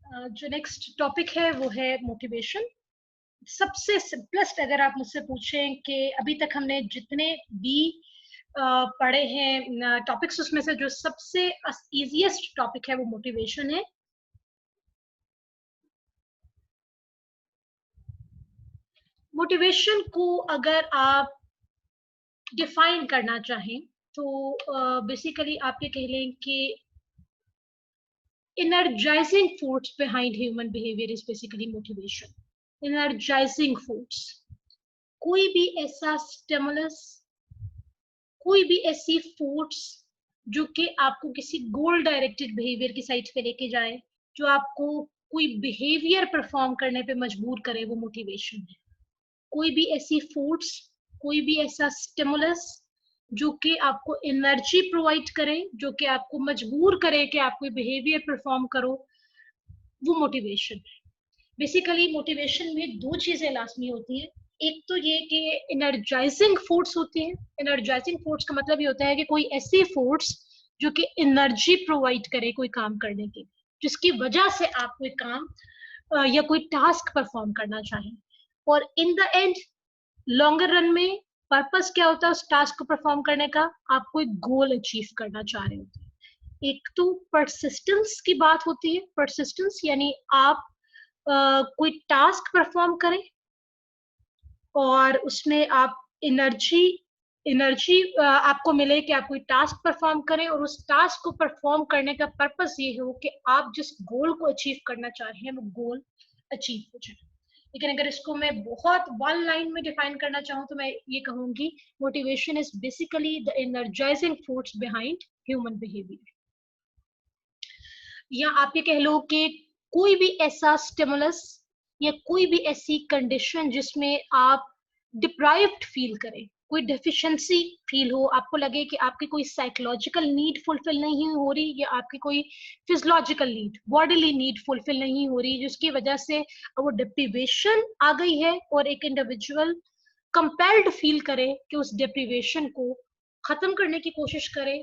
जो next topic है वो है मोटिवेशन। सबसे सिंपलेस्ट अगर आप मुझसे पूछें कि अभी तक हमने जितने भी पढ़े हैं टॉपिक्स, उसमें से जो सबसे इजीएस्ट टॉपिक है वो मोटिवेशन है। मोटिवेशन को अगर आप डिफाइन करना चाहें तो बेसिकली आप ये कह लें कि energizing force behind human behavior is basically motivation. Energizing force, कोई भी ऐसा स्टिमुलस, कोई भी ऐसी फोर्स जो कि आपको किसी गोल डायरेक्टेड बिहेवियर की साइड पे लेके जाए, जो आपको कोई बिहेवियर परफॉर्म करने पे मजबूर करे, वो मोटिवेशन है। कोई भी ऐसी फोर्स, कोई भी ऐसा स्टिमुलस जो कि आपको एनर्जी प्रोवाइड करे, जो कि आपको मजबूर करे कि आप कोई बिहेवियर परफॉर्म करो, वो मोटिवेशन है। बेसिकली मोटिवेशन में दो चीजें लाजमी होती हैं। एक तो ये कि एनर्जाइजिंग फोर्स होती है। एनर्जाइजिंग फोर्स का मतलब ये होता है कि कोई ऐसी फोर्स जो कि एनर्जी प्रोवाइड करे कोई काम करने के, जिसकी वजह से आप कोई काम या कोई टास्क परफॉर्म करना चाहें। और in the end longer run में पर्पस क्या होता है उस टास्क को परफॉर्म करने का? आप कोई गोल अचीव करना चाह रहे होते हैं। एक तो परसिस्टेंस की बात होती है। परसिस्टेंस यानी आप कोई टास्क परफॉर्म करें और उसमें आप एनर्जी एनर्जी आपको मिले कि आप कोई टास्क परफॉर्म करें, और उस टास्क को परफॉर्म करने का पर्पस ये हो कि आप जिस गोल को अचीव करना चाह रहे हैं वो गोल अचीव हो जाए। लेकिन अगर इसको मैं बहुत वन लाइन में डिफाइन करना चाहूँ तो मैं ये कहूंगी, motivation is basically the energising force behind human behaviour. या आप ये कह लो कि कोई भी ऐसा स्टिमुलस या कोई भी ऐसी कंडीशन जिसमें आप डिप्राइव्ड फील करें, कोई डेफिशिएंसी फील हो, आपको लगे कि आपकी कोई साइकोलॉजिकल नीड फुलफिल नहीं हो रही या आपकी कोई physiological need, bodily need fulfil नहीं हो रही, जिसकी वजह से वो डिप्रीवेशन आ गई है और एक इंडिविजुअल कंपेल्ड फील करे कि उस डिप्रीवेशन को खत्म करने की कोशिश करे,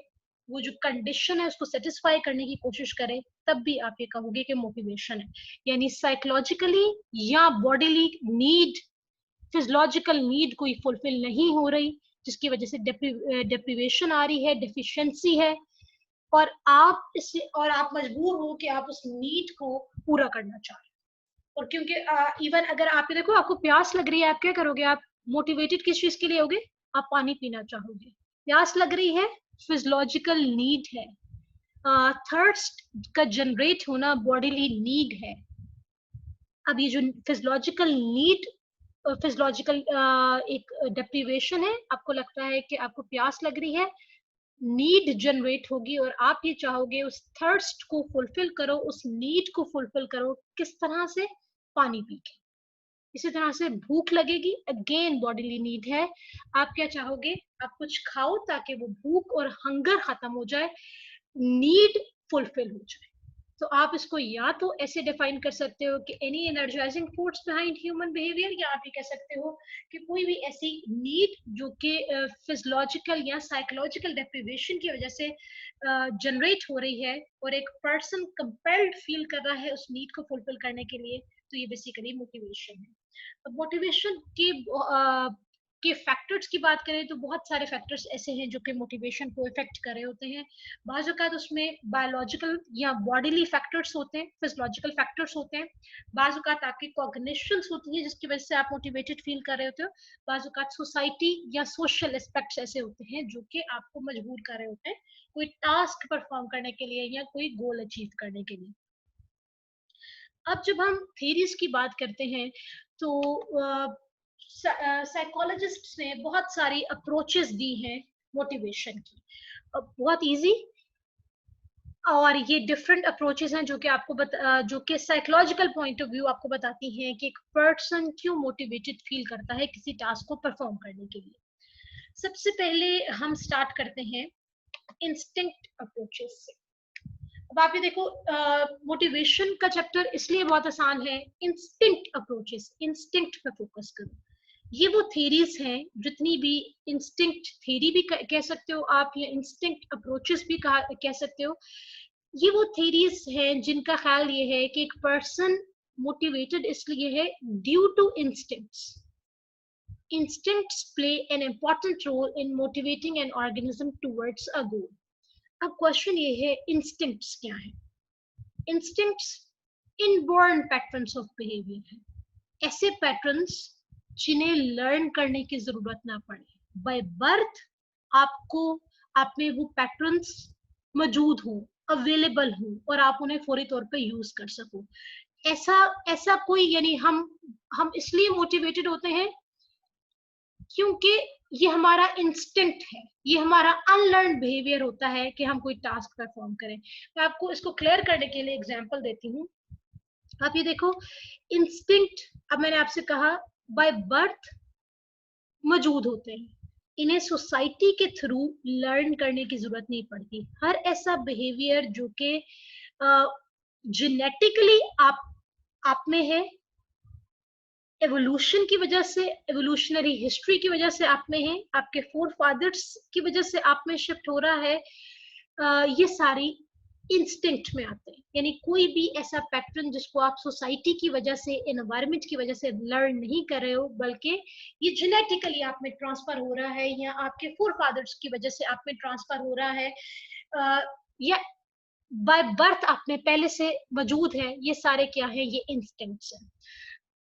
वो जो कंडीशन है उसको सेटिस्फाई करने की कोशिश करे, तब भी आप ये कहोगे कि मोटिवेशन है। यानी साइकोलॉजिकली या बॉडीली नीड, फिजियोलॉजिकल नीड कोई फुलफिल नहीं हो रही, जिसकी वजह से डिप्रीवेशन आ रही है, डेफिशिएंसी है, और आप मजबूर हो कि आप उस नीड को पूरा करना चाह रहे हैं। और क्योंकि इवन अगर आप ये देखो, आपको प्यास लग रही है, आप क्या करोगे? आप मोटिवेटेड किस चीज के लिए होगे? आप पानी पीना चाहोगे। प्यास लग रही है, फिजियोलॉजिकल नीड है। थर्स्ट का जनरेट होना बॉडीली नीड है। अब ये जो फिजियोलॉजिकल एक डेप्रीवेशन है, आपको लगता है कि आपको प्यास लग रही है, नीड जनरेट होगी और आप ये चाहोगे उस थर्स्ट को फुलफिल करो, उस नीड को फुलफिल करो। किस तरह से? पानी पी के। इसी तरह से भूख लगेगी, अगेन बॉडीली नीड है। आप क्या चाहोगे? आप कुछ खाओ ताकि वो भूख और हंगर खत्म हो जाए, नीड फुलफिल हो जाए। तो आप इसको या तो ऐसे डिफाइन कर सकते हो कि any energising force behind human behaviour, या आप ये कह सकते हो कि कोई भी ऐसी नीड जो कि फिजियोलॉजिकल या साइकोलॉजिकल डेप्रीवेशन की वजह से जनरेट हो रही है और एक पर्सन कंपेल्ड फील कर रहा है उस नीड को फुलफिल करने के लिए, तो ये बेसिकली मोटिवेशन है। अब मोटिवेशन के फैक्टर्स की बात करें तो बहुत सारे फैक्टर्स ऐसे हैं जो कि मोटिवेशन को इफेक्ट कर रहे होते हैं। बाज़ औक़ात उसमें बायोलॉजिकल या बॉडीली फैक्टर्स होते हैं, फिजियोलॉजिकल फैक्टर्स होते हैं। बाज़ औक़ात आपकी कॉग्निशंस होती है जिसकी वजह से आप मोटिवेटेड फील कर रहे होते हो। बाज़ औक़ात सोसाइटी या सोशल एस्पेक्ट्स ऐसे होते हैं जो कि आपको मजबूर कर रहे होते हैं कोई टास्क परफॉर्म करने के लिए या कोई गोल अचीव करने के लिए। अब जब हम थीरीज की बात करते हैं तो साइकोलॉजिस्ट्स ने बहुत सारी अप्रोचेस दी हैं मोटिवेशन की। बहुत इजी, और ये डिफरेंट अप्रोचेस हैं जो कि जो कि साइकोलॉजिकल पॉइंट ऑफ व्यू आपको बताती हैं कि एक पर्सन क्यों मोटिवेटेड फील करता है किसी टास्क को परफॉर्म करने के लिए। सबसे पहले हम स्टार्ट करते हैं इंस्टिंक्ट अप्रोचेस से। अब आप ये देखो, मोटिवेशन का चैप्टर इसलिए बहुत आसान है। इंस्टिंक्ट अप्रोचेस, इंस्टिंक्ट पे फोकस करो। ये वो थेरीज हैं, जितनी भी इंस्टिंक्ट थेरी भी कह सकते हो आप, या इंस्टिंक्ट अप्रोचेस भी कह सकते हो, ये वो थेरीज हैं जिनका ख्याल ये है कि एक पर्सन मोटिवेटेड इसलिए है due to instincts. Instincts play an important role in motivating an organism towards a goal. अब क्वेश्चन ये है इंस्टिंक्ट्स क्या है. Instincts inborn patterns of behaviour है, ऐसे पैटर्न्स जिन्हें लर्न करने की जरूरत ना पड़े. बाय बर्थ आपको आप में वो पैटर्न्स मौजूद हो, अवेलेबल हो और आप उन्हें फौरी तौर पे यूज कर सको. ऐसा ऐसा कोई यानी हम इसलिए मोटिवेटेड होते हैं क्योंकि ये हमारा इंस्टिंक्ट है, ये हमारा अनलर्न बिहेवियर होता है कि हम कोई टास्क परफॉर्म करें. मैं आपको इसको क्लियर करने के लिए एग्जांपल देती हूँ. आप ये देखो, इंस्टिंक्ट अब मैंने आपसे कहा बाय बर्थ मौजूद होते हैं, इन्हें सोसाइटी के थ्रू लर्न करने की जरूरत नहीं पड़ती. हर ऐसा बिहेवियर जो कि जेनेटिकली आप में है, एवोल्यूशन की वजह से, एवोल्यूशनरी हिस्ट्री की वजह से आप में है, आपके फोर फादर्स की वजह से आप में शिफ्ट हो रहा है, ये सारी इंस्टिंक्ट में आते हैं. यानी कोई भी ऐसा पैटर्न जिसको आप सोसाइटी की वजह से, एनवायरनमेंट की वजह से लर्न नहीं कर रहे हो, बल्कि ये जेनेटिकली आप में ट्रांसफर हो रहा है या आपके फोर फादर्स की वजह से आप में ट्रांसफर हो रहा है, या बाय बर्थ आप में पहले से मौजूद है. ये सारे क्या है, ये इंस्टिंक्ट्स हैं.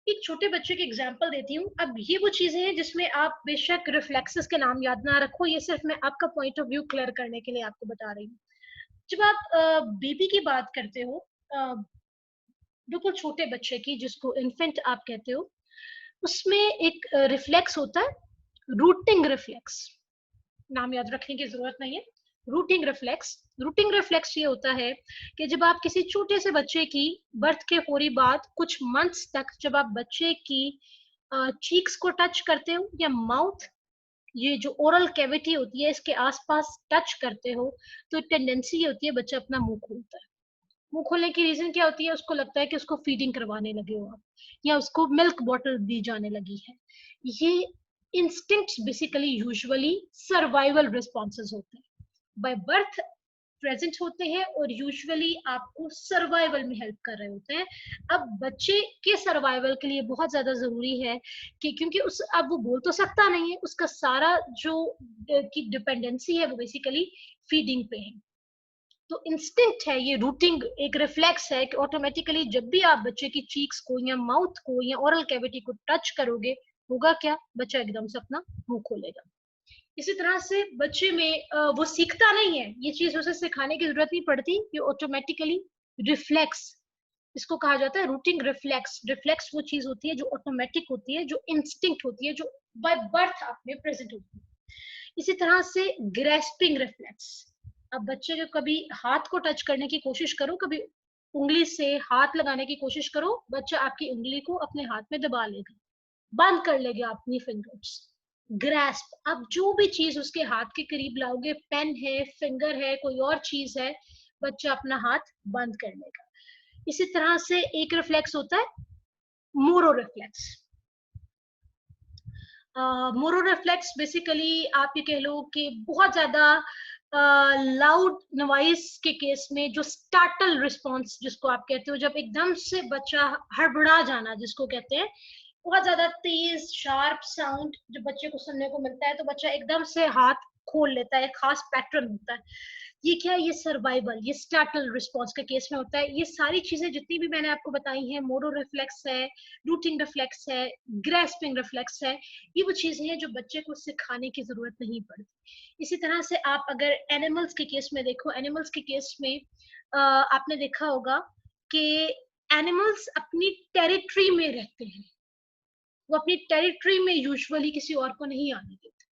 एक छोटे बच्चे की एग्जांपल देती हूँ. अब ये वो चीजें हैं जिसमें आप बेशक रिफ्लेक्सेस के नाम याद ना रखो, ये सिर्फ मैं आपका पॉइंट ऑफ व्यू क्लियर करने के लिए आपको बता रही हूँ. जब आप बेबी की बात करते हो, बिल्कुल छोटे बच्चे की, जिसको इन्फेंट आप कहते हो, उसमें एक रिफ्लेक्स होता है, रूटिंग रिफ्लेक्स. नाम याद रखने की जरूरत नहीं है. रूटिंग रिफ्लेक्स, रूटिंग रिफ्लेक्स ये होता है कि जब आप किसी छोटे से बच्चे की बर्थ के फौरी बाद कुछ मंथ्स तक जब आप बच्चे की चीक्स को टच करते हो या माउथ, ये जो ओरल कैविटी होती है इसके आसपास टच करते हो, तो टेंडेंसी ये होती है बच्चा अपना मुंह खोलता है. मुंह खोलने की रीजन क्या होती है, उसको लगता है कि उसको फीडिंग करवाने लगे हो आप, या उसको मिल्क बॉटल दी जाने लगी है. ये instincts basically usually survival responses होते हैं, बाय बर्थ प्रेजेंट होते हैं और यूजुअली आपको सर्वाइवल में हेल्प कर रहे होते हैं. अब बच्चे के सर्वाइवल के लिए बहुत ज्यादा जरूरी है कि क्योंकि उस अब वो बोल तो सकता नहीं है, उसका सारा जो की डिपेंडेंसी है वो बेसिकली फीडिंग पे है. तो इंस्टिंक्ट है, ये रूटिंग एक रिफ्लेक्स है कि ऑटोमेटिकली जब भी आप बच्चे की चीक्स को या माउथ को या ओरल कैविटी को टच करोगे, होगा क्या, बच्चा एकदम से अपना मुंह खोलेगा. इसी तरह से बच्चे में वो सीखता नहीं है, ये चीज उसे सिखाने की जरूरत नहीं पड़ती, ये ऑटोमेटिकली रिफ्लेक्स, इसको कहा जाता है रूटिंग रिफ्लेक्स. रिफ्लेक्स वो चीज होती है जो ऑटोमेटिक होती है, जो इंस्टिंक्ट होती है, जो बाय बर्थ आप में प्रेजेंट होती है. इसी तरह से ग्रेस्पिंग रिफ्लेक्स. अब बच्चे को कभी हाथ को टच करने की कोशिश करो, कभी उंगली से हाथ लगाने की कोशिश करो, बच्चा आपकी उंगली को अपने हाथ में दबा लेगा, बंद कर लेगा अपनी फिंगर्स. ग्रैस्प, अब जो भी चीज उसके हाथ के करीब लाओगे, पेन है, फिंगर है, कोई और चीज है, बच्चा अपना हाथ बंद कर लेगा. इसी तरह से एक रिफ्लेक्स होता है Moro reflex. Moro reflex basically आप ये कह लो कि बहुत ज्यादा लाउड नॉइस के केस में जो स्टार्टल रिस्पॉन्स जिसको आप कहते हो, जब एकदम से बच्चा हड़बड़ा जाना जिसको कहते हैं, बहुत ज्यादा तेज शार्प साउंड जब बच्चे को सुनने को मिलता है तो बच्चा एकदम से हाथ खोल लेता है, खास पैटर्न होता है. ये क्या है, ये सर्वाइवल, ये स्टार्टल रिस्पॉन्स के केस में होता है. ये सारी चीजें जितनी भी मैंने आपको बताई हैं, मोरो रिफ्लेक्स है, रूटिंग रिफ्लेक्स है, ग्रेस्पिंग रिफ्लेक्स है, ये वो चीजें हैं जो बच्चे को सिखाने की जरूरत नहीं पड़ती. इसी तरह से आप अगर एनिमल्स के केस में देखो, एनिमल्स के केस में आपने देखा होगा कि एनिमल्स अपनी टेरिटरी में रहते हैं, वो अपनी टेरिटरी में यूजुअली किसी और को नहीं आने देते,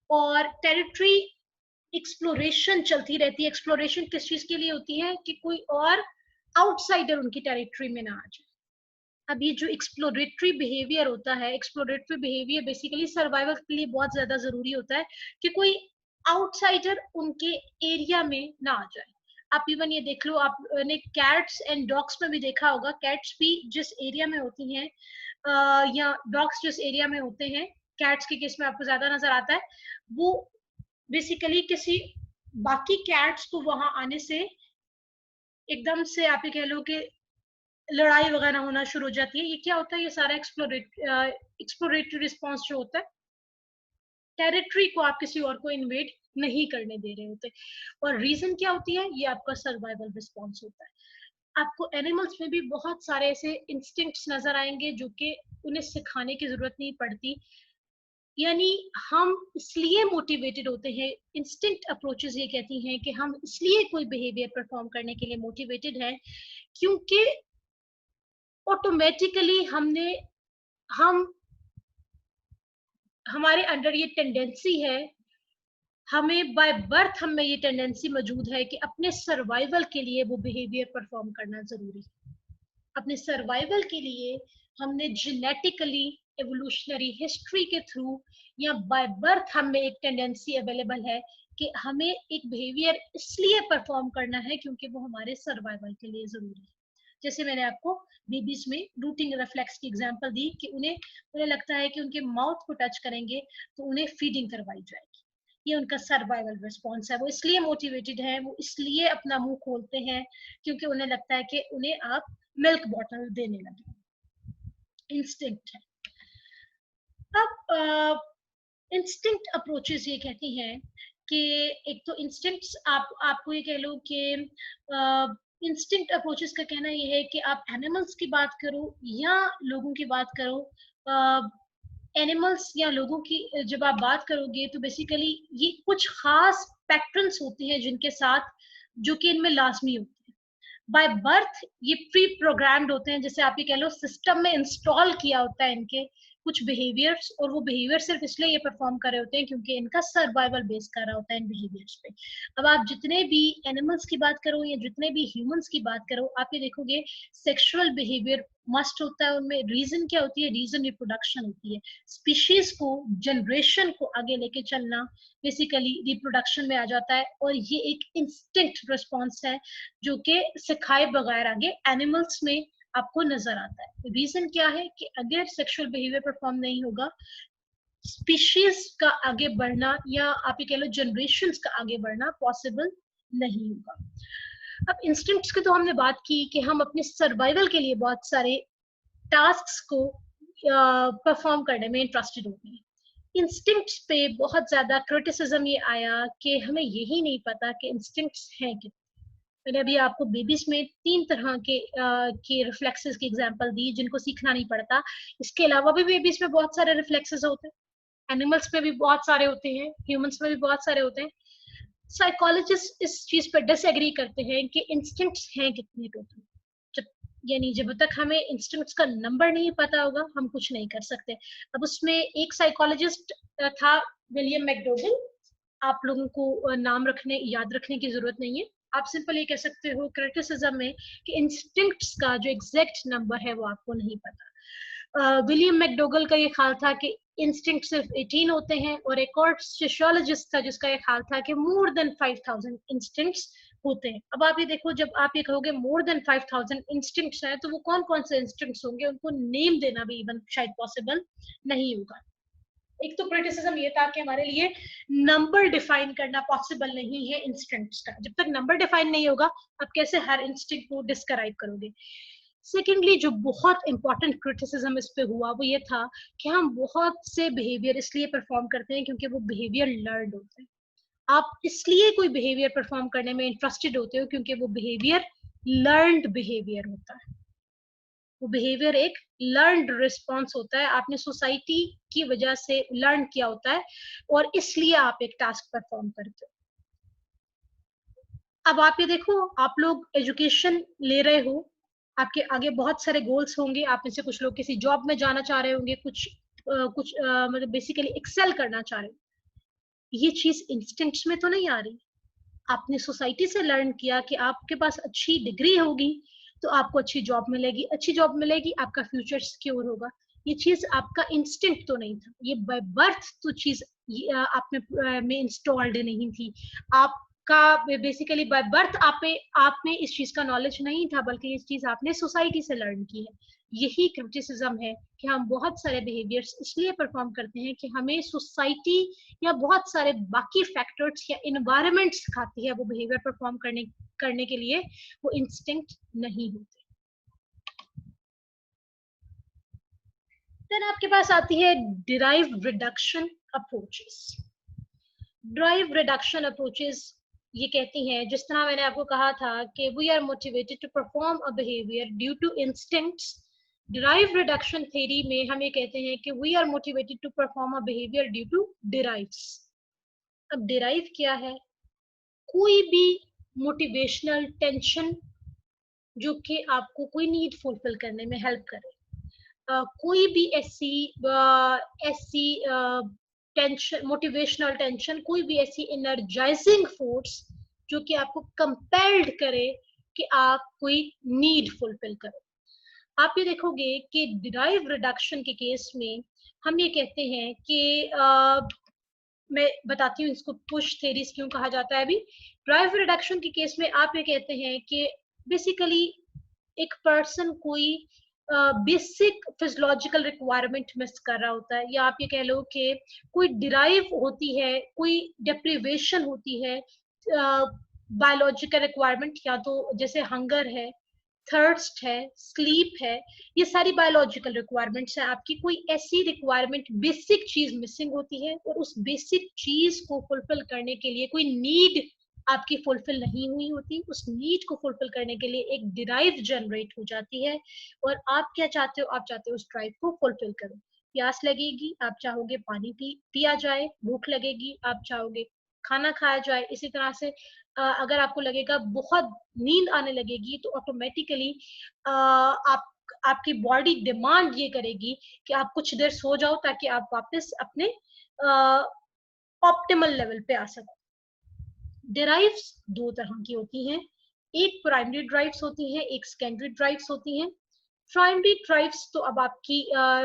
और टेरिटरी एक्सप्लोरेशन चलती रहती है. एक्सप्लोरेशन किस चीज के लिए होती है, कि कोई और आउटसाइडर उनकी टेरिटरी में ना आ जाए. अब ये जो एक्सप्लोरेटरी बिहेवियर होता है, एक्सप्लोरेटरी बिहेवियर बेसिकली सर्वाइवल के लिए बहुत ज्यादा जरूरी होता है कि कोई आउटसाइडर उनके एरिया में ना आ जाए. आप इवन ये देख लो, आपने कैट्स एंड डॉग्स में भी देखा होगा, कैट्स भी जिस एरिया में होती हैं या डॉग्स जिस एरिया में होते हैं, कैट्स के केस में आपको ज्यादा नजर आता है, वो बेसिकली किसी बाकी कैट्स को वहां आने से एकदम से आप ये कह लो कि लड़ाई वगैरह होना शुरू हो जाती है। ये क्या होता है, ये सारा एक्सप्लोरेटरी रिस्पॉन्स जो होता है, टेरिटरी को आप किसी और को इन्वेड नहीं करने दे रहे होते। और रीजन क्या होती है, ये आपका सर्वाइवल रिस्पॉन्स होता है। आपको एनिमल्स में भी बहुत सारे ऐसे इंस्टिंक्ट्स नजर आएंगे जो कि उन्हें सिखाने की जरूरत नहीं पड़ती, यानी हम इसलिए मोटिवेटेड होते हैं। इंस्टिंक्ट अप्रोचेस ये कहती हैं कि हम इसलिए कोई बिहेवियर परफॉर्म करने के लिए मोटिवेटेड हैं क्योंकि ऑटोमेटिकली हम हमारे अंडर ये टेंडेंसी है, हमें बाय बर्थ हमें ये टेंडेंसी मौजूद है कि अपने सर्वाइवल के लिए वो बिहेवियर परफॉर्म करना जरूरी है। अपने सर्वाइवल के लिए हमने जेनेटिकली एवोल्यूशनरी हिस्ट्री के थ्रू या बाय बर्थ हमें एक टेंडेंसी अवेलेबल है कि हमें एक बिहेवियर इसलिए परफॉर्म करना है क्योंकि वो हमारे सर्वाइवल के लिए जरूरी है। जैसे मैंने आपको बेबीज में रूटिंग रिफ्लेक्स की एग्जांपल दी कि उन्हें लगता है कि उनके माउथ को टच करेंगे तो उन्हें फीडिंग करवाई जाएगी। ये उनका सर्वाइवल रिस्पॉन्स है। वो इसलिए मोटिवेटेड है, वो इसलिए अपना मुंह खोलते हैं क्योंकि उन्हें लगता है कि उन्हें आप मिल्क बॉटल देने लगे। इंस्टिंक्ट है। अब इंस्टिंक्ट अप्रोचेस ये कहती हैं कि एक तो इंस्टिंक्ट्स आपको ये कह लो कि इंस्टिंक्ट अप्रोचेस का कहना ये है कि आप एनिमल्स की बात करो या लोगों की बात करो, एनिमल्स या लोगों की जब आप बात करोगे तो बेसिकली ये कुछ खास पैटर्न्स होते हैं जिनके साथ, जो कि इनमें लाजमी होते हैं। बाय बर्थ ये प्री प्रोग्राम्ड होते हैं, जैसे आप ये कह लो सिस्टम में इंस्टॉल किया होता है इनके कुछ बिहेवियर्स, और वो बिहेवियर सिर्फ इसलिए ये परफॉर्म कर रहे होते हैं क्योंकि इनका सर्वाइवल बेस कर रहा होता है इन बिहेवियर्स पे। अब आप जितने भी एनिमल्स की बात करो या जितने भी ह्यूमंस की बात करो, आप ये देखोगे सेक्सुअल बिहेवियर मस्ट होता है उनमें। रीजन क्या होती है, रीजन रिप्रोडक्शन होती है। स्पीशीज को, जनरेशन को आगे लेके चलना बेसिकली रिप्रोडक्शन में आ जाता है, और ये एक इंस्टिंक्ट रिस्पॉन्स है जो कि सिखाए बगैर आगे एनिमल्स में आपको नजर आता है। रीजन क्या है कि अगर सेक्सुअल बिहेवियर परफॉर्म नहीं होगा, स्पीशीज का आगे बढ़ना या आप ये कह लो जनरेशंस का आगे बढ़ना पॉसिबल नहीं होगा। अब इंस्टिंक्ट्स की तो हमने बात की कि हम अपने सर्वाइवल के लिए बहुत सारे टास्क्स को परफॉर्म करने में इंटरेस्टेड होते हैं। इंस्टिंक्ट्स पे बहुत ज्यादा क्रिटिसिज्म ये आया कि हमें यही नहीं पता कि इंस्टिंक्ट्स हैं क्या। मैंने अभी आपको बेबीज में 3 तरह के रिफ्लेक्सेस की एग्जांपल दी जिनको सीखना नहीं पड़ता। इसके अलावा भी बेबीज में बहुत सारे रिफ्लेक्सेस होते हैं, एनिमल्स में भी बहुत सारे होते हैं, ह्यूमंस में भी बहुत सारे होते हैं। साइकोलॉजिस्ट इस चीज पर डिसएग्री करते हैं कि इंस्टिंक्ट्स हैं कितने टोटल। जब यानी जब तक हमें इंस्टिंक्ट्स का नंबर नहीं पता होगा हम कुछ नहीं कर सकते। अब उसमें एक साइकोलॉजिस्ट था विलियम मैकडोगल, आप लोगों को नाम याद रखने की जरूरत नहीं है। आप सिंपल ये कह सकते हो क्रिटिसिज्म में कि इंस्टिंक्ट्स का जो एग्जैक्ट नंबर है वो आपको नहीं पता। विलियम मैकडोगल का ये ख्याल था कि इंस्टिंक्ट सिर्फ 18 होते हैं, और एक और सोशियोलॉजिस्ट था जिसका ये ख्याल था कि मोर देन 5000 इंस्टिंक्ट्स होते हैं। अब आप ये देखो, जब आप ये कहोगे मोर देन 5000 इंस्टिंक्ट्स हैं तो वो कौन कौन से इंस्टिंक्ट्स होंगे, उनको नेम देना भी इवन शायद पॉसिबल नहीं होगा। एक तो क्रिटिसिज्म ये था कि हमारे लिए नंबर डिफाइन करना पॉसिबल नहीं है इंस्टिंक्ट्स का। जब तक नंबर डिफाइन नहीं होगा आप कैसे हर इंस्टिंक्ट को डिस्क्राइब करोगे। सेकेंडली, जो बहुत इंपॉर्टेंट क्रिटिसिज्म इस पे हुआ वो ये था कि हम बहुत से बिहेवियर इसलिए परफॉर्म करते हैं क्योंकि वो बिहेवियर लर्न होते हैं। आप इसलिए कोई बिहेवियर परफॉर्म करने में इंटरेस्टेड होते हो क्योंकि वो बिहेवियर लर्नड बिहेवियर होता है। वो बिहेवियर एक लर्नड रिस्पॉन्स होता है, आपने सोसाइटी की वजह से लर्न किया होता है, और इसलिए आप एक टास्क परफॉर्म करते हो। अब आप ये देखो, आप लोग एजुकेशन ले रहे हो, आपके आगे बहुत सारे गोल्स होंगे, आप में से कुछ लोग किसी जॉब में जाना चाह रहे होंगे, कुछ मतलब बेसिकली एक्सेल करना चाह रहे हो। ये चीज इंस्टिंक्ट्स में तो नहीं आ रही। आपने सोसाइटी से लर्न किया कि आपके पास अच्छी डिग्री होगी तो आपको अच्छी जॉब मिलेगी, अच्छी जॉब मिलेगी आपका फ्यूचर सिक्योर होगा। ये चीज आपका इंस्टिंक्ट तो नहीं था, ये बाय बर्थ तो चीज आप में इंस्टॉल्ड नहीं थी। आप का बेसिकली बाय बर्थ आप में इस चीज का नॉलेज नहीं था, बल्कि इस चीज आपने सोसाइटी से लर्न की है। यही क्रिटिसिज्म है कि हम बहुत सारे बिहेवियर्स इसलिए परफॉर्म करते हैं कि हमें सोसाइटी या बहुत सारे बाकी फैक्टर्स या इन्वायरमेंट सिखाती है वो बिहेवियर परफॉर्म करने के लिए, वो इंस्टिंक्ट नहीं होते। देन आपके पास आती है derive reduction approaches. Drive reduction approaches ये कहती हैं, जिस तरह मैंने आपको कहा था कि we are motivated to perform a behaviour due to instincts, drive reduction theory में हम ये कहते हैं कि we are motivated to perform a behaviour due to drives. अब डिराइव क्या है? कोई भी मोटिवेशनल टेंशन जो कि आपको कोई नीड फुलफिल करने में हेल्प करे, कोई भी ऐसी टेंशन, मोटिवेशनल टेंशन, कोई भी ऐसी एनर्जाइजिंग फोर्स जो कि आपको कंपेल्ड करे कि आप कोई नीड फुलफिल करो। आप ये देखोगे कि डिराइव रिडक्शन के केस में हम ये कहते हैं कि मैं बताती हूँ इसको पुश थेरीज क्यों कहा जाता है। अभी डिराइव रिडक्शन के केस में आप ये कहते हैं कि बेसिकली एक पर्सन कोई बेसिक फिजियोलॉजिकल रिक्वायरमेंट मिस कर रहा होता है, या आप ये कह लो कि कोई डिराइव होती है, कोई डेप्रिवेशन होती है बायोलॉजिकल रिक्वायरमेंट, या तो जैसे हंगर है, थर्स्ट है, स्लीप है, ये सारी बायोलॉजिकल रिक्वायरमेंट्स है आपकी। कोई ऐसी रिक्वायरमेंट, बेसिक चीज मिसिंग होती है और उस बेसिक चीज को फुलफिल करने के लिए कोई नीड आपकी फुलफिल नहीं हुई होती, उस नीड को फुलफिल करने के लिए एक डिराइव जनरेट हो जाती है। और आप क्या चाहते हो? आप चाहते हो उस ड्राइव को फुलफिल करो। प्यास लगेगी, आप चाहोगे पानी पिया जाए, भूख लगेगी, आप चाहोगे खाना खाया जाए। इसी तरह से अगर आपको लगेगा बहुत नींद आने लगेगी, तो ऑटोमेटिकली आप आपकी बॉडी डिमांड ये करेगी कि आप कुछ देर सो जाओ ताकि आप वापस अपने ऑप्टिमल लेवल पे आ सको। डिराइव्स दो तरह की होती हैं, एक प्राइमरी ड्राइव्स होती हैं, एक सेकेंडरी ड्राइव्स होती हैं। प्राइमरी ड्राइव्स तो अब आपकी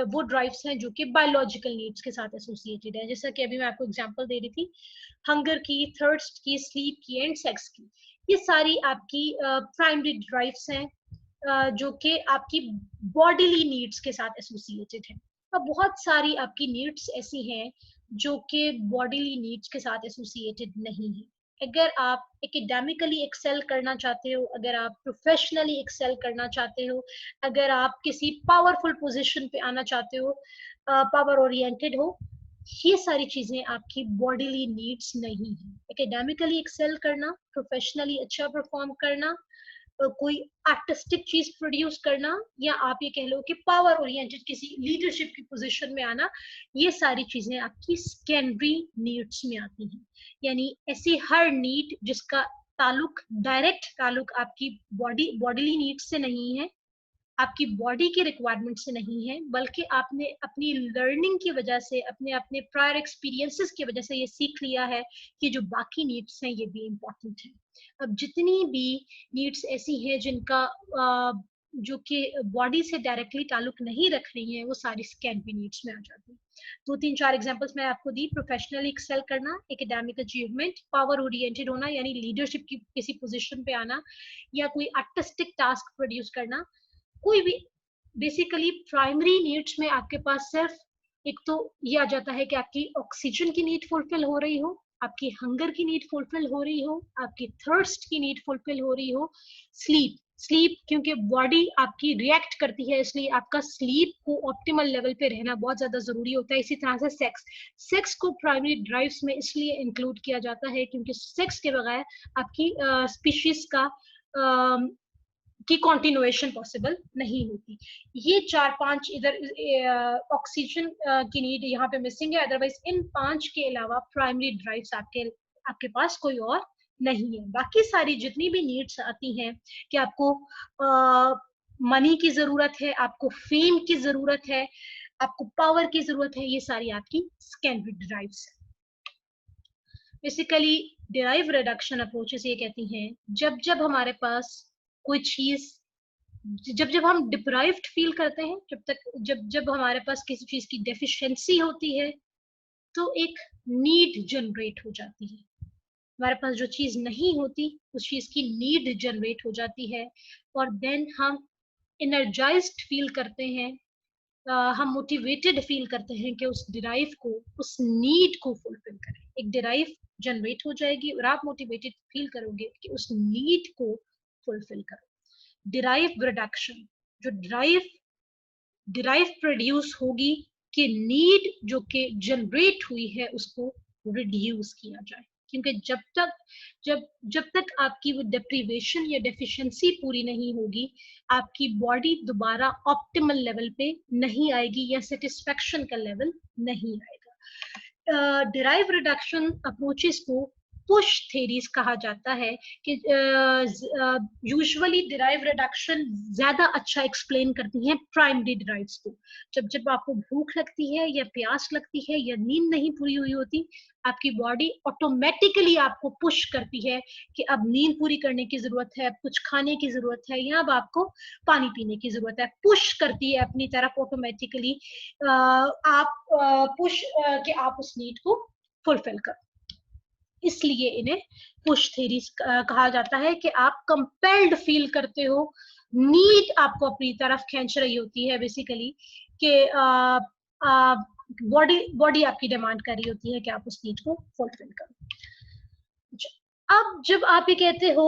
वो ड्राइव्स हैं जो कि बायोलॉजिकल नीड्स के साथ एसोसिएटेड है, जैसा कि अभी मैं आपको एग्जांपल दे रही थी, हंगर की, थर्स्ट की, स्लीप की एंड सेक्स की। ये सारी आपकी प्राइमरी ड्राइव्स हैं जो कि आपकी बॉडीली नीड्स के साथ एसोसिएटेड है। अब बहुत सारी आपकी नीड्स ऐसी हैं जो कि बॉडीली नीड्स के साथ एसोसिएटेड नहीं है। अगर आप एकेडमिकली एक्सेल करना चाहते हो, अगर आप प्रोफेशनली एक्सेल करना चाहते हो, अगर आप किसी पावरफुल पोजीशन पे आना चाहते हो, पावर ओरिएंटेड हो, ये सारी चीजें आपकी बॉडीली नीड्स नहीं है। एकेडमिकली एक्सेल करना, प्रोफेशनली अच्छा परफॉर्म करना, कोई आर्टिस्टिक चीज प्रोड्यूस करना, या आप ये कह लो कि पावर ओरिएंटेड किसी लीडरशिप की पोजीशन में आना, ये सारी चीजें आपकी सेकेंडरी नीड्स में आती हैं। यानी ऐसी हर नीड जिसका डायरेक्ट ताल्लुक आपकी बॉडीली नीड्स से नहीं है, आपकी बॉडी की रिक्वायरमेंट से नहीं है, बल्कि आपने अपनी लर्निंग की वजह से, अपने अपने प्रायर एक्सपीरियंसेस की वजह से ये सीख लिया है कि जो बाकी नीड्स हैं ये भी इम्पोर्टेंट है। अब जितनी भी नीड्स ऐसी हैं जिनका जो कि बॉडी से डायरेक्टली ताल्लुक नहीं रख रही हैं, वो सारी सेकेंडरी नीड्स में आ जाती है। दो तीन चार एग्जांपल्स मैं आपको दी, प्रोफेशनली एक्सेल करना, एकेडमिक अचीवमेंट, पावर ओरिएंटेड होना यानी लीडरशिप की किसी पोजीशन पे आना, या कोई आर्टिस्टिक टास्क प्रोड्यूस करना। कोई भी बेसिकली प्राइमरी नीड्स में आपके पास सिर्फ एक तो ये आ जाता है कि आपकी ऑक्सीजन की नीड फुलफिल हो रही हो, आपकी हंगर की नीड फुलफिल हो रही हो, आपकी थर्स्ट की नीड फुलफिल हो रही हो, स्लीप क्योंकि बॉडी आपकी रिएक्ट करती है, इसलिए आपका स्लीप को ऑप्टिमल लेवल पे रहना बहुत ज्यादा जरूरी होता है। इसी तरह से सेक्स को प्राइमरी ड्राइव्स में इसलिए इंक्लूड किया जाता है क्योंकि सेक्स के बगैर आपकी स्पीशीज का की कंटिन्यूएशन पॉसिबल नहीं होती। ये चार पांच इधर ऑक्सीजन की नीड यहाँ पे मिसिंग है, अदरवाइज इन पांच के अलावा प्राइमरी ड्राइव्स आपके पास कोई और नहीं है। बाकी सारी जितनी भी नीड्स आती हैं कि आपको मनी की जरूरत है, आपको फेम की जरूरत है, आपको पावर की जरूरत है, ये सारी आपकी सेकेंडरी ड्राइव्स है। बेसिकली डिराइव रिडक्शन अप्रोचेस ये कहती हैं जब जब हमारे पास कोई चीज, जब हम डिप्राइव्ड फील करते हैं, जब हमारे पास किसी चीज की डेफिशिएंसी होती है, तो एक नीड जनरेट हो जाती है। हमारे पास जो चीज नहीं होती उस चीज की नीड जनरेट हो जाती है, और देन हम एनर्जाइज्ड फील करते हैं, हम मोटिवेटेड फील करते हैं कि उस डिराइव को, उस नीड को फुलफिल करें। एक डिराइव जनरेट हो जाएगी और आप मोटिवेटेड फील करोगे कि उस नीड को फुलफिल करो। डिराइव रिडक्शन, जो डिराइव प्रोड्यूस होगी कि नीड जो कि जनरेट हुई है उसको रिड्यूस किया जाए, क्योंकि जब तक आपकी वो डिप्रीवेशन या डेफिशिएंसी पूरी नहीं होगी, आपकी बॉडी दोबारा ऑप्टिमल लेवल पे नहीं आएगी या सेटिस्फेक्शन का लेवल नहीं आएगा। डिराइव रिडक्शन अप्रोचेस को पुश थेरीज कहा जाता है कि यूजुअली डिराइव रिडक्शन ज्यादा अच्छा एक्सप्लेन करती हैं प्राइमरी डिराइव्स को। जब आपको भूख लगती है या प्यास लगती है या नींद नहीं पूरी हुई होती, आपकी बॉडी ऑटोमेटिकली आपको पुश करती है कि अब नींद पूरी करने की जरूरत है, अब कुछ खाने की जरूरत है, या अब आपको पानी पीने की जरूरत है। पुश करती है अपनी तरफ ऑटोमेटिकली, आप पुश कि आप उस नीड को फुलफिल करो। इसलिए इन्हें पुश थेरीज कहा जाता है कि आप कंपेल्ड फील करते हो, नीड आपको अपनी तरफ खींच रही होती है बेसिकली, कि बॉडी आपकी डिमांड कर रही होती है कि आप उस नीड को फुलफिल करो। अब जब आप ये कहते हो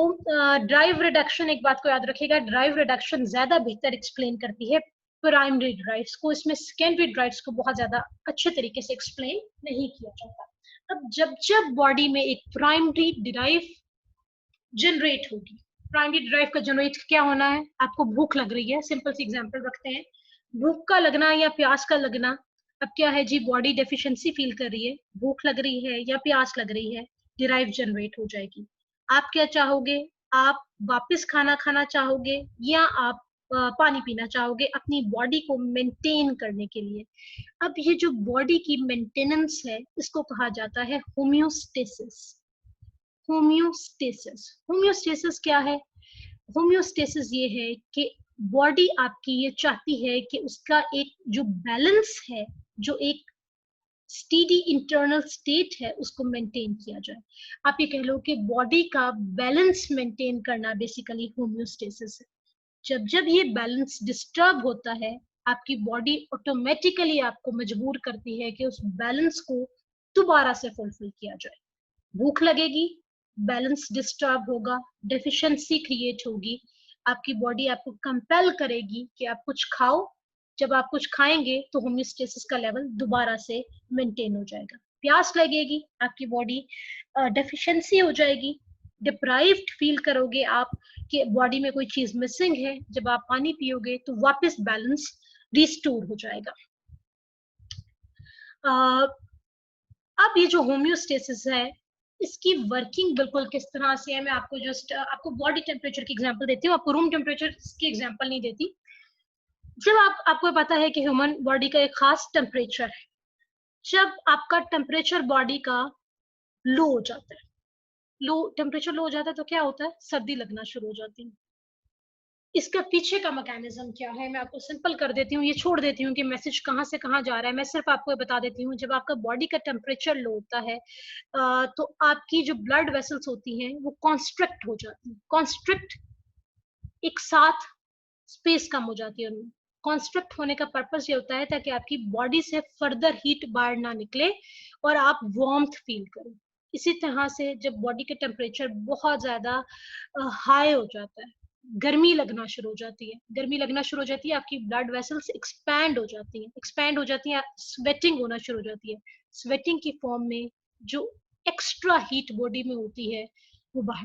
ड्राइव रिडक्शन, एक बात को याद रखिएगा, ड्राइव रिडक्शन ज्यादा बेहतर एक्सप्लेन करती है प्राइमरी ड्राइव्स को, इसमें सेकेंडरी ड्राइव्स को बहुत ज्यादा अच्छे तरीके से एक्सप्लेन नहीं किया जाता। अब जब बॉडी में एक प्राइमरी डिराइव जनरेट होगी, प्राइमरी डिराइव का जनरेट क्या होना है, आपको भूख लग रही है, सिंपल सी एग्जांपल रखते हैं, भूख का लगना या प्यास का लगना। अब क्या है जी, बॉडी डेफिशिएंसी फील कर रही है, भूख लग रही है या प्यास लग रही है, डिराइव जनरेट हो जाएगी। आप क्या चाहोगे, आप वापस खाना खाना चाहोगे या आप पानी पीना चाहोगे अपनी बॉडी को मेंटेन करने के लिए। अब ये जो बॉडी की मेंटेनेंस है इसको कहा जाता है होम्योस्टेसिस। होम्योस्टेसिस, होम्योस्टेसिस क्या है? होम्योस्टेसिस ये है कि बॉडी आपकी ये चाहती है कि उसका एक जो बैलेंस है, जो एक स्टीडी इंटरनल स्टेट है, उसको मेंटेन किया जाए। आप ये कह लो कि बॉडी का बैलेंस मेंटेन करना बेसिकली होम्योस्टेसिस है। जब ये बैलेंस डिस्टर्ब होता है, आपकी बॉडी ऑटोमेटिकली आपको मजबूर करती है कि उस बैलेंस को दोबारा से फुलफिल किया जाए। भूख लगेगी, बैलेंस डिस्टर्ब होगा, डेफिशिएंसी क्रिएट होगी, आपकी बॉडी आपको कंपेल करेगी कि आप कुछ खाओ। जब आप कुछ खाएंगे तो होम्योस्टेसिस का लेवल दोबारा से मेंटेन हो जाएगा। प्यास लगेगी, आपकी बॉडी डेफिशिएंसी हो जाएगी, डिप्राइव्ड फील करोगे आप कि बॉडी में कोई चीज मिसिंग है। जब आप पानी पियोगे तो वापस बैलेंस रिस्टोर हो जाएगा। अब ये जो होम्योस्टेसिस है, इसकी वर्किंग बिल्कुल किस तरह से है, मैं आपको जस्ट आपको बॉडी टेम्परेचर की एग्जांपल देती हूँ, आपको रूम टेम्परेचर की एग्जांपल नहीं देती। जब आपको पता है कि ह्यूमन बॉडी का एक खास टेम्परेचर है, जब आपका टेम्परेचर बॉडी का लो हो जाता है, टेम्परेचर लो हो जाता है तो क्या होता है, सर्दी लगना शुरू हो जाती है। इसका पीछे का मैकेनिज्म क्या है, मैं आपको सिंपल कर देती हूँ, ये छोड़ देती हूँ कि मैसेज कहाँ से कहाँ जा रहा है, मैं सिर्फ आपको बता देती हूँ। जब आपका बॉडी का टेम्परेचर लो होता है तो आपकी जो ब्लड वेसल्स होती हैं वो कॉन्स्ट्रिक्ट हो जाती हैं। कॉन्स्ट्रिक्ट एक साथ स्पेस कम हो जाती है उनमें। कॉन्स्ट्रिक्ट होने का पर्पस ये होता है ताकि आपकी बॉडी से फर्दर हीट बाहर ना निकले और आप वार्मथ फील करें। इसी तरह से जब बॉडी के टेम्परेचर बहुत ज्यादा हाई हो जाता है, गर्मी लगना शुरू हो जाती है, गर्मी लगना शुरू हो जाती है, आपकी ब्लड वेसल्स एक्सपैंड हो जाती हैं, एक्सपैंड हो जाती हैं, स्वेटिंग होना शुरू हो जाती है। स्वेटिंग की फॉर्म में जो एक्स्ट्रा हीट बॉडी में होती है वो बाहर